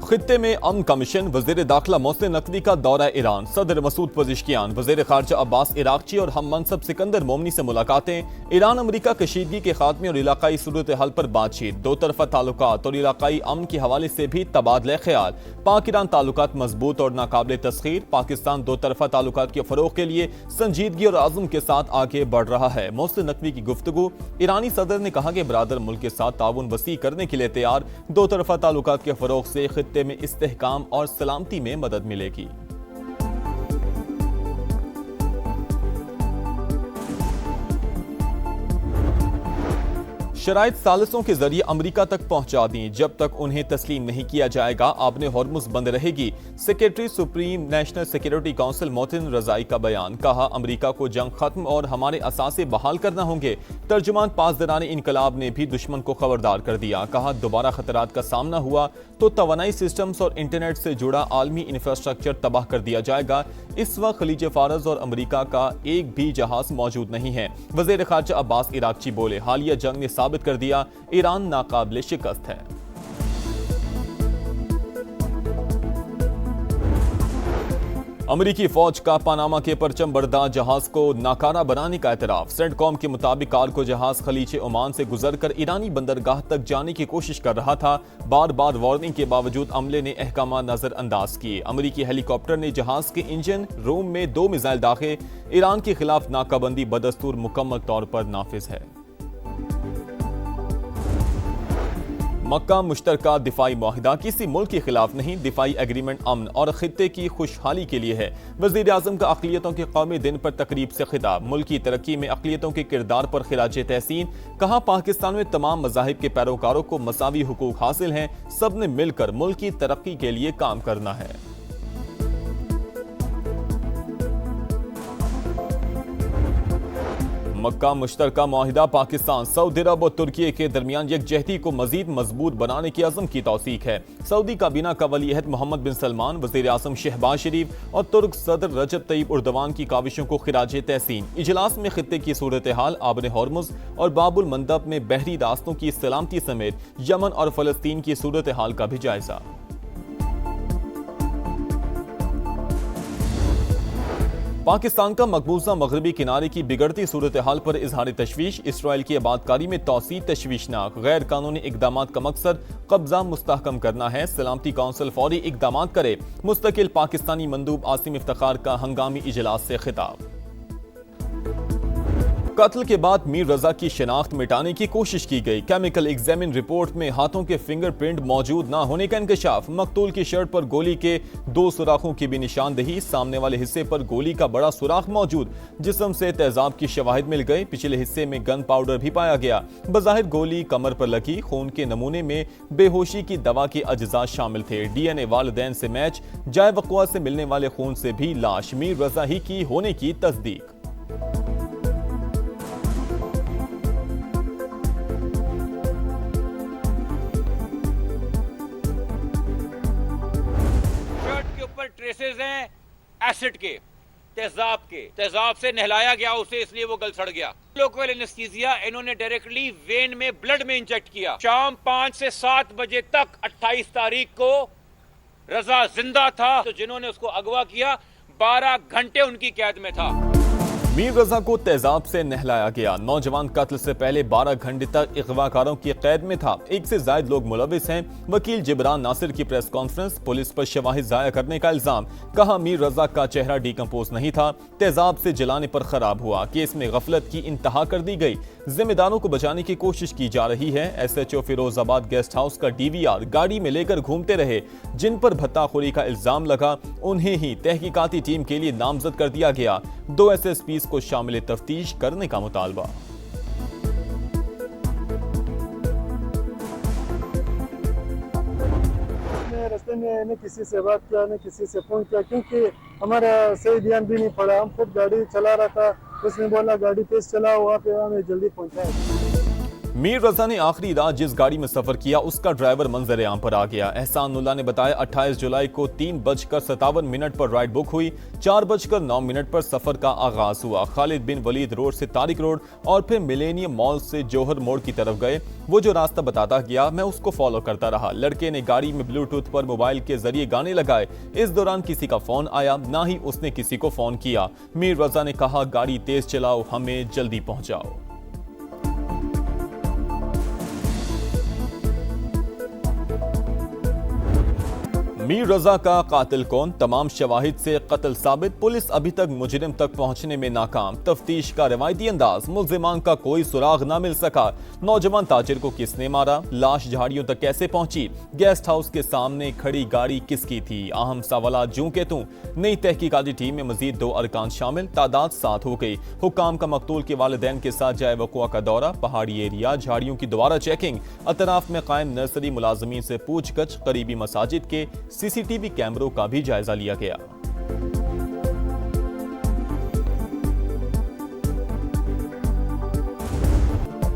खित्ते में अमन का मिशन, वज़ीर दाखिला मोहसिन नकवी का दौरा ईरान, सदर मसूद पज़िश्कियान, वज़ीर ख़ारजा अब्बास इराक़ची और हम मनसब सिकंदर मोमनी से मुलाकातें, ईरान अमरीका कशीदगी के खात्मे और इलाकाई सूरत हाल पर बातचीत, दो तरफ़ा ताल्लुकात और इलाकाई अमन के हवाले से भी तबादला ख्याल, पाक ईरान ताल्लुकात मजबूत और नाकाबिल तस्खीर, पाकिस्तान दो तरफ़ा ताल्लुकात के फ़रोग़ के लिए संजीदगी और आज़म के साथ आगे बढ़ रहा है। मोहसिन नकवी की गुफ्तगू, ईरानी सदर ने कहा कि बरादर मुल्क के साथ ताउन वसी करने के लिए तैयार, दो तरफ़ा ताल्लुकात के फ़रोग़ से खित्ते में इस्तेहकाम और सलामती में मदद मिलेगी। शराइत सालिसों के जरिए अमरीका तक पहुंचा दी, जब तक उन्हें तस्लीम नहीं किया जाएगा आबने हॉर्मुज़ बंद रहेगी। Secretary Supreme National Security Council Mohsen Rezaei का बयान, कहा अमरीका को जंग खत्म और हमारे असासे बहाल करना होंगे। तर्जुमान पासदारान इनकलाब ने भी दुश्मन को खबरदार कर दिया, कहा दोबारा खतरात का सामना हुआ तो तवानाई सिस्टम्स और इंटरनेट से जुड़ा आलमी इंफ्रास्ट्रक्चर तबाह कर दिया जाएगा। इस वक्त खलीज फारस और अमरीका का एक भी जहाज मौजूद नहीं है। वज़ीर ख़ारजा अब्बास इराक़ची बोले, हालिया जंग ने साबित कर दिया ईरान नाकाबिले शिकस्त है। अमरीकी फौज का पनामा के परचम बरदार जहाज को नाकारा बनाने का एतराफ। सेंटकॉम के मुताबिक कार्गो जहाज खलीज ओमान से गुजरकर ईरानी बंदरगाह तक जाने की कोशिश कर रहा था। बार बार वार्निंग के बावजूद अमले ने अहकाम नजरअंदाज किए। अमरीकी हेलीकॉप्टर ने जहाज के इंजन रूम में 2 मिसाइल दागे। ईरान के खिलाफ नाकाबंदी बदस्तूर मुकम्मल तौर पर नाफिज है। मक्का मुश्तरका दिफाई मुआहिदा किसी मुल्क के खिलाफ नहीं, दिफाई एग्रीमेंट अमन और खित्ते की खुशहाली के लिए है। वज़ीर आज़म का अक़लियतों के कौमी दिन पर तकरीब से खिताब, मुल्क की तरक्की में अक़लियतों के किरदार पर खिराज तहसीन, कहा पाकिस्तान में तमाम मज़ाहिब के पैरोकारों को मसावी हुकूक हासिल हैं, सब ने मिलकर मुल्क की तरक्की के लिए काम करना है। मक्का मुश्तरका मुआहिदा पाकिस्तान, सऊदी अरब और तुर्की के दरमियान यकजहती को मजीद मजबूत बनाने की अज़म की तौसीक है। सऊदी काबीना का वली अहद मोहम्मद बिन सलमान, वज़ीर आज़म शहबाज शरीफ और तुर्क सदर रजब तय्यब उर्दवान की काविशों को खिराज तहसीन। इजलास में खित्ते की सूरत हाल, आबन हॉर्मुज़ और बाबुल मंदब में बहरी रास्तों की सलामती समेत यमन और फ़लस्तीन की सूरत हाल का भी जायजा। पाकिस्तान का मकबूजा मगरबी किनारे की बिगड़ती सूरत हाल पर इजहार तशवीश, इसराइल की आबादकारी में तौसी तशवीशनाक। गैर कानूनी इकदामात का मकसद कब्जा मुस्तहकम करना है, सलामती काउंसिल फौरी इकदामात करे। मुस्तकिल पाकिस्तानी मंदूब आसिम इफ्तिखार का हंगामी इजलास से खिताब। कत्ल के बाद मीर रजा की शिनाख्त मिटाने की कोशिश की गई। केमिकल एग्जामिन रिपोर्ट में हाथों के फिंगरप्रिंट मौजूद न होने का इंकशाफ। मकतूल की शर्ट पर गोली के 2 सुराखों की भी निशानदही, सामने वाले हिस्से पर गोली का बड़ा सुराख मौजूद। जिस्म से तेजाब की शवाहिद मिल गए, पिछले हिस्से में गन पाउडर भी पाया गया। बज़ाहिर गोली कमर पर लगी, खून के नमूने में बेहोशी की दवा के अज्जा शामिल थे। DNA वालिदैन से मैच, जाए वक़्वा से मिलने वाले खून से भी लाश मीर रजा ही की होने की तस्दीक। ट्रेसेस हैं एसिड के, तेजाब से नहलाया गया उसे, इसलिए वो गल सड़ गया। लोकल एनेस्थीसिया इन्होंने डायरेक्टली वेन में ब्लड में इंजेक्ट किया। शाम 5 से 7 बजे तक 28 तारीख को रजा जिंदा था, तो जिन्होंने उसको अगवा किया 12 घंटे उनकी कैद में था। मीर रजा को तेजाब से नहलाया गया। नौजवान कत्ल से पहले 12 घंटे तक अगवाकारों की कैद में था। 1 से ज्यादा लोग मुलविस हैं। वकील जिब्रान नासिर की प्रेस कॉन्फ्रेंस, पुलिस पर शवाहिद जाया करने का इल्जाम। कहा मीर रजा का चेहरा डिकम्पोज नहीं था, तेजाब से जलाने पर खराब हुआ। केस में गफलत की इंतहा कर दी गई, जिम्मेदारों को बचाने की कोशिश की जा रही है। SHO फिरोजाबाद गेस्ट हाउस का DVR गाड़ी में लेकर घूमते रहे। जिन पर भत्ताखोरी का इल्जाम लगा उन्हें ही तहकीकाती टीम के लिए नामजद कर दिया गया। 2 SSPs को शामिल तफ्तीश करने का मुतालबा। रास्ते में न किसी से बात किया न किसी से फोन किया, क्योंकि हमारा सही ध्यान भी नहीं पड़ा। हम खुद गाड़ी चला रहा था, उसने बोला गाड़ी तेज चलाओ, वहाँ पे हमें जल्दी पहुँचाया। मीर रजा ने आखिरी रात जिस गाड़ी में सफर किया उसका ड्राइवर मंजर आम पर आ गया। एहसानुल्लाह ने बताया 28 जुलाई को 3:57 पर राइड बुक हुई, 4:09 पर सफर का आगाज हुआ। खालिद बिन वलीद रोड से तारिक रोड और फिर मिलेनियम मॉल से जौहर मोड़ की तरफ गए। वो जो रास्ता बताता गया मैं उसको फॉलो करता रहा। लड़के ने गाड़ी में ब्लूटूथ पर मोबाइल के जरिए गाने लगाए। इस दौरान किसी का फोन आया, ना ही उसने किसी को फोन किया। मीर रजा ने कहा, गाड़ी तेज चलाओ, हमें जल्दी पहुंचाओ। मीर रजा का कातिल कौन? तमाम शवाहिद से कत्ल साबित। पुलिस अभी तक मुजरिम तक पहुंचने में नाकाम। तफ्तीश का रवायती अंदाज, मुल्जिमान का कोई सुराग ना मिल सका। नौजवान ताजिर को किसने मारा? लाश झाड़ियों तक कैसे पहुंची? गेस्ट हाउस के सामने खड़ी गाड़ी किसकी थी? अहम सवाल जूं के तूं। नई तहकीकाती टीम में मजीद 2 अरकान शामिल, तादाद 7 हो गई। हुक्काम का मकतूल के वालिदैन के साथ जाए वक़ुआ का दौरा। पहाड़ी एरिया झाड़ियों की दोबारा चेकिंग। अतराफ में कायम नर्सरी मुलाजमीन से पूछगछ। करीबी मसाजिद के सीसीटीवी कैमरों का भी जायजा लिया गया।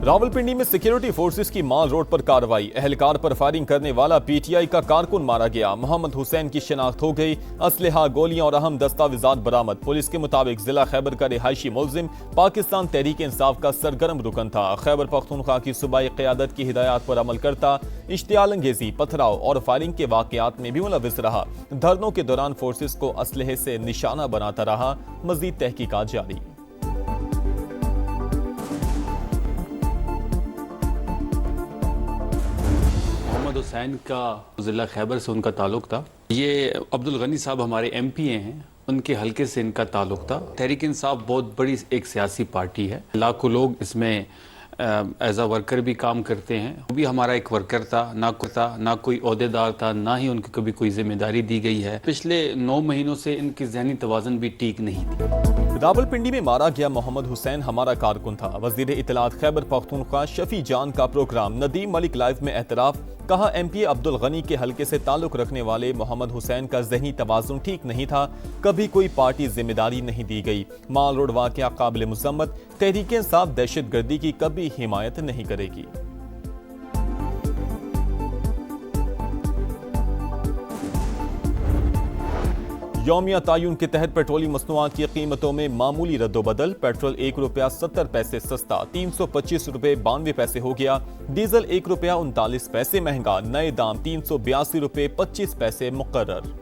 रावलपिंडी में सिक्योरिटी फोर्सेस की माल रोड पर कार्रवाई। एहलकार पर फायरिंग करने वाला पीटीआई का कारकुन मारा गया। मोहम्मद हुसैन की शिनाख्त हो गई। असलहा, गोलियां और अहम दस्तावेजात बरामद। पुलिस के मुताबिक जिला खैबर का रिहायशी मुल्जिम पाकिस्तान तहरीक इंसाफ का सरगर्म रुकन था। खैबर पख्तूनख्वा की सूबाई क़यादत की हिदायत पर अमल करता। इश्तियाल अंगेजी, पथराव और फायरिंग के वाकयात में भी मुलविस रहा। धरनों के दौरान फोर्सेस को असलहे से निशाना बनाता रहा। मजीद तहकीकात जारी। हुसैन का जिला खैबर से उनका ताल्लुक था। ये अब्दुल गनी साहब हमारे एमपीए हैं, उनके हलके से इनका ताल्लुक था। तहरीक इंसाफ बहुत बड़ी एक सियासी पार्टी है। लाखों लोग इसमें एज अ वर्कर भी काम करते हैं। वो भी हमारा एक वर्कर था, ना कोई ओहदेदार था, ना ही उनको कभी कोई जिम्मेदारी दी गई है। पिछले 9 महीनों से इनकी ज़हनी तवाज़ुन भी ठीक नहीं थी। रावलपिंडी में मारा गया मोहम्मद हुसैन हमारा कारकुन था। वजीर इत्तलात खैबर पख्तूनख्वा शफी जान का प्रोग्राम। नदीम मलिक लाइव में एतराफ। कहा, एमपीए अब्दुल गनी के हलके से ताल्लुक रखने वाले मोहम्मद हुसैन का ज़हनी तवाज़ुन ठीक नहीं था। कभी कोई पार्टी जिम्मेदारी नहीं दी गई। माल रोड वाक़या काबिल मुज़म्मत। तहरीक इंसाफ दहशत गर्दी की कभी हिमायत नहीं करेगी। यौमिया तायुन के तहत पेट्रोलियम मसनूआत की कीमतों में मामूली रद्दोबदल। पेट्रोल ₹1.70 सस्ता, 325 रुपये 92 पैसे हो गया। डीजल ₹1.39 महंगा। नए दाम ₹382.25 मुकर्रर।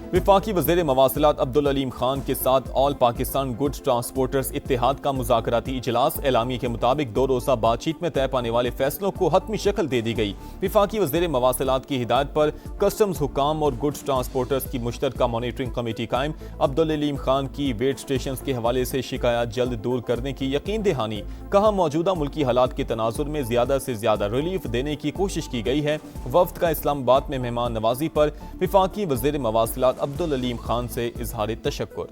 विफाकी वज़ीर मवासिलात अब्दुल अलीम खान के साथ ऑल पाकिस्तान गुड्स ट्रांसपोर्टर्स इत्तेहाद का मुज़ाकराती इजलास। एलामी के मुताबिक 2 रोज़ा बातचीत में तय पाने वाले फैसलों को हतमी शक्ल दे दी गई। विफाकी वज़ीर मवासिलात की हिदायत पर कस्टम्स हुकाम और गुड्स ट्रांसपोर्टर्स की मुश्तरका मॉनिटरिंग कमेटी कायम। अब्दुल अलीम खान की वेट स्टेशन के हवाले से शिकायत जल्द दूर करने की यकीन दहानी। कहा, मौजूदा मुल्की हालात के तनाजुर में ज्यादा से ज्यादा रिलीफ देने की कोशिश की गई है। वफ्द का इस्लामाबाद में मेहमान नवाजी पर विफाकी वज़ीर मवासिलात अब्दुल अलीम खान से इजहार तशक्कुर।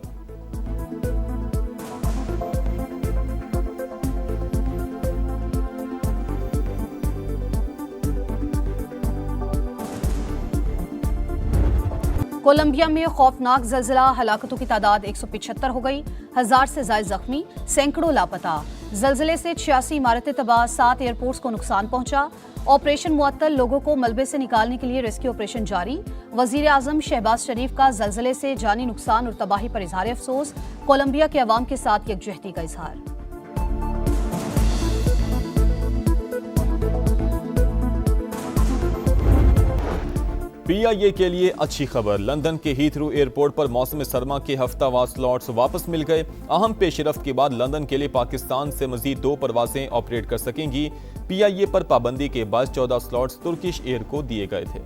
कोलंबिया में खौफनाक ज़लज़ला, हलाकतों की तादाद 175 हो गई। 1000 से ज़ायद जख्मी, सैकड़ों लापता। ज़लज़ले से 86 इमारतें तबाह, 7 एयरपोर्ट्स को नुकसान पहुंचा। ऑपरेशन मुअत्तल, लोगों को मलबे से निकालने के लिए रेस्क्यू ऑपरेशन जारी। वजीर आजम शहबाज शरीफ का ज़लज़ले से जानी नुकसान और तबाही पर इजहार अफसोस। कोलंबिया के अवाम के साथ यकजहती का इजहार। PIA के लिए अच्छी खबर। लंदन के हीथ्रो एयरपोर्ट पर मौसम सरमा के हफ्तावार स्लॉट्स वापस मिल गए। अहम पेशरफ्त के बाद लंदन के लिए पाकिस्तान से मजीद 2 परवाजें ऑपरेट कर सकेंगी। PIA पर पाबंदी के बाद 14 स्लॉट्स तुर्किश एयर को दिए गए थे।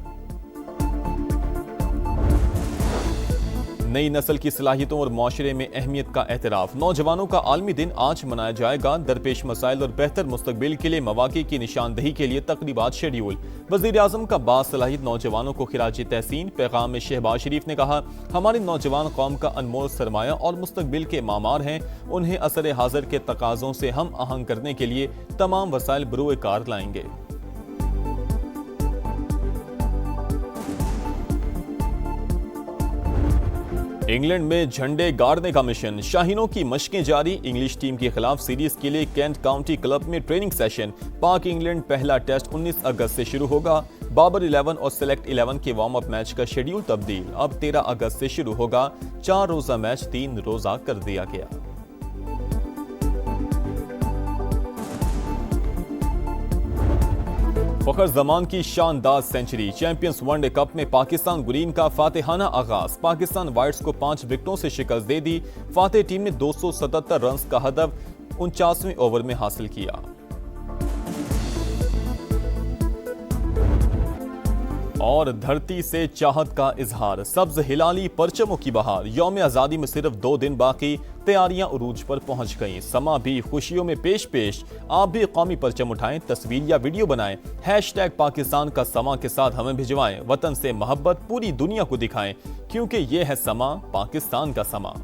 नई नस्ल की सलाहियतों और माशरे में अहमियत का एतराफ। नौजवानों का आलमी दिन आज मनाया जाएगा। दरपेश मसाइल और बेहतर मुस्तकबिल के लिए मौक़े की निशानदही के लिए तकरीबात शेड्यूल। वज़ीर आज़म का बासलाहियत नौजवानों को खिराज तहसीन। पैगाम में शहबाज शरीफ ने कहा, हमारे नौजवान कौम का अनमोल सरमाया और मुस्तकबिल के मामार हैं। उन्हें असर हाज़िर के तकाज़ों से हम आहंग करने के लिए तमाम वसाइल बरूए कार लाएंगे। इंग्लैंड में झंडे गाड़ने का मिशन, शाहीनों की मशकें जारी। इंग्लिश टीम के खिलाफ सीरीज के लिए कैंट काउंटी क्लब में ट्रेनिंग सेशन। पाक इंग्लैंड पहला टेस्ट 19 अगस्त से शुरू होगा। बाबर 11 और सेलेक्ट 11 के वार्म अप मैच का शेड्यूल तब्दील, अब 13 अगस्त से शुरू होगा। 4 रोजा मैच 3 रोजा कर दिया गया। फखर जमान की शानदार सेंचुरी, चैंपियंस वनडे कप में पाकिस्तान ग्रीन का फातेहाना आगाज। पाकिस्तान वाइट्स को 5 विकेटों से शिकस्त दे दी। फातेह टीम ने 277 रन का हदफ 49वें ओवर में हासिल किया। और धरती से चाहत का इजहार, सब्ज हिलाली परचमों की बहार। यौम आज़ादी में सिर्फ 2 दिन बाकी, तैयारियां उरूज पर पहुंच गईं। समा भी खुशियों में पेश पेश। आप भी कौमी परचम उठाएं, तस्वीर या वीडियो बनाएं। #पाकिस्तान का समा के साथ हमें भिजवाएं। वतन से मोहब्बत पूरी दुनिया को दिखाएं, क्योंकि ये है समा, पाकिस्तान का समा।